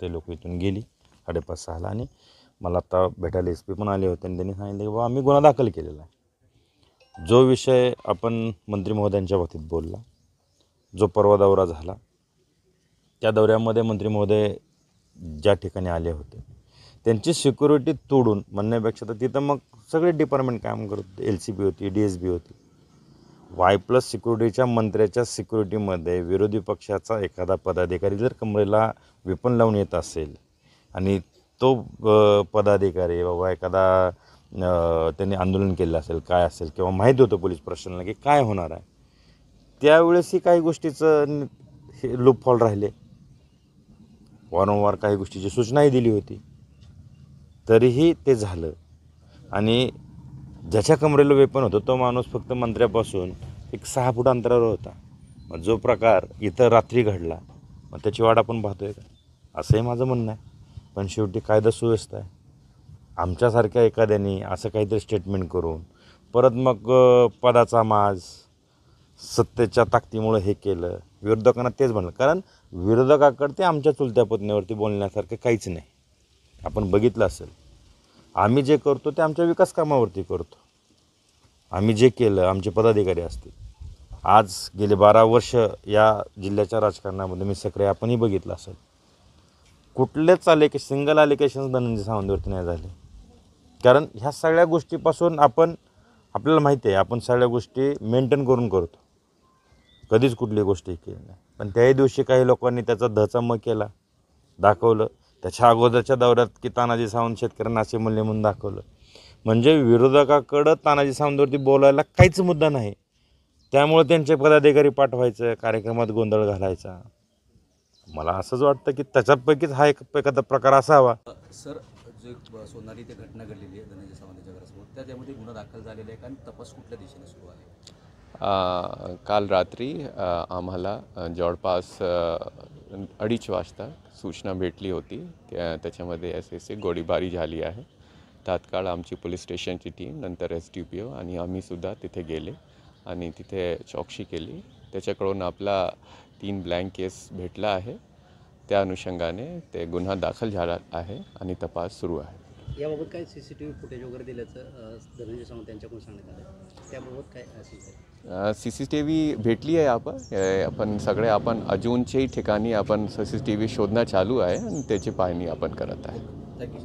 ते लोक इथून गेली 5:30-6ला आणि मला आता भेटायला SP पण आले होते आणि त्यांनी सांगितलं की बाबा आम्ही गुन्हा दाखल केलेला आहे. जो विषय आपण मंत्री महोदयांच्या बाबतीत बोलला, जो परवा दौरा झाला, त्या दौऱ्यामध्ये मंत्री महोदय ज्या ठिकाणी आले होते त्यांची सिक्युरिटी तोडून म्हणण्यापेक्षा तर तिथं मग सगळे डिपार्टमेंट काम करत होते. LCP होती, DSB होती. Y+ सिक्युरिटीच्या मंत्र्याच्या सिक्युरिटीमध्ये विरोधी पक्षाचा एखादा पदाधिकारी जर कमरेला वेपन लावून येत असेल आणि तो पदाधिकारी बाबा एखादा त्यांनी आंदोलन केलं असेल, काय असेल किंवा माहीत होतं पोलीस प्रशासनाला की काय होणार आहे, त्यावेळेसही काही गोष्टीचं हे लूपहॉल राहिले. वारंवार काही गोष्टीची सूचनाही दिली होती, तरीही ते झालं. आणि ज्याच्या कमरेला वेपन होतं तो माणूस फक्त मंत्र्यापासून 6 फूट अंतरावर होता. मग जो प्रकार इथं रात्री घडला मग त्याची वाट आपण पाहतोय का, असंही माझं म्हणणं आहे. पण शेवटी कायदा सुव्यवस्था आहे. आमच्यासारख्या एखाद्याने असं काहीतरी स्टेटमेंट करून परत मग पदाचा माज, सत्तेच्या ताकदीमुळे हे केलं. विरोधकांना तेच म्हणलं, कारण विरोधकाकडे ते आमच्या चुलत्या पत्नीवरती बोलण्यासारखं काहीच नाही. आपण बघितलं असेल, आम्ही जे करतो ते आमच्या विकास कामावरती करतो. आम्ही जे केलं, आमचे पदाधिकारी असतील. आज गेले 12 वर्ष या जिल्ह्याच्या राजकारणामध्ये मी सक्रिय, आपणही बघितलं असेल, कुठलेच सिंगल ॲलिगेशन्स धनंजय सावंतवरती नाही झाले. कारण ह्या सगळ्या गोष्टीपासून आपल्याला माहिती आहे, आपण सगळ्या गोष्टी मेंटेन करून करतो. कधीच कुठली गोष्टी केली नाही. पण त्याही दिवशी काही लोकांनी त्याचा धचामं केला, दाखवलं. त्याच्या अगोदरच्या दौऱ्यात की तानाजी सावंत शेतकऱ्यांना असे म्हणले म्हणून दाखवलं. म्हणजे विरोधकाकडं तानाजी सावंतवरती बोलायला काहीच मुद्दा नाही. त्यामुळे त्यांचे पदाधिकारी पाठवायचं, कार्यक्रमात गोंधळ घालायचा. मला असंच वाटतं की त्याच्यापैकीच हा एखादा प्रकार असावा. सर, जो सोनारी ते घटना घडलेली आहे धनंजय सावंतच्या घरासमोर, त्यामध्ये गुन्हा दाखल झालेला आहे आणि तपास कुठल्या दिशेने सुरू आहे? काल रात्री आम्हाला जवळपास 2:30 वाजता सूचना भेटली होती. त्याच्यामध्ये असे गोळीबारी झाली आहे. तात्काळ आमची पोलीस स्टेशनची टीम, नंतर SDPO आणि आम्हीसुद्धा तिथे गेले आणि तिथे चौकशी केली. त्याच्याकडून आपला 3 ब्लँक केस भेटला आहे. त्या अनुषंगाने ते गुन्हा दाखल झाला आहे आणि तपास सुरू आहे. याबाबत काय CCTV फुटेज वगैरे दिल्याचं धनंजय सावंत यांच्याकडून सांगण्यात आलं, त्याबाबत काय असेल? CCTV भेटली आहे. आपण अजूनच्याही ठिकाणी CCTV शोधणं चालू आहे आणि त्याची पाहणी आपण करत आहे. थँक्यू.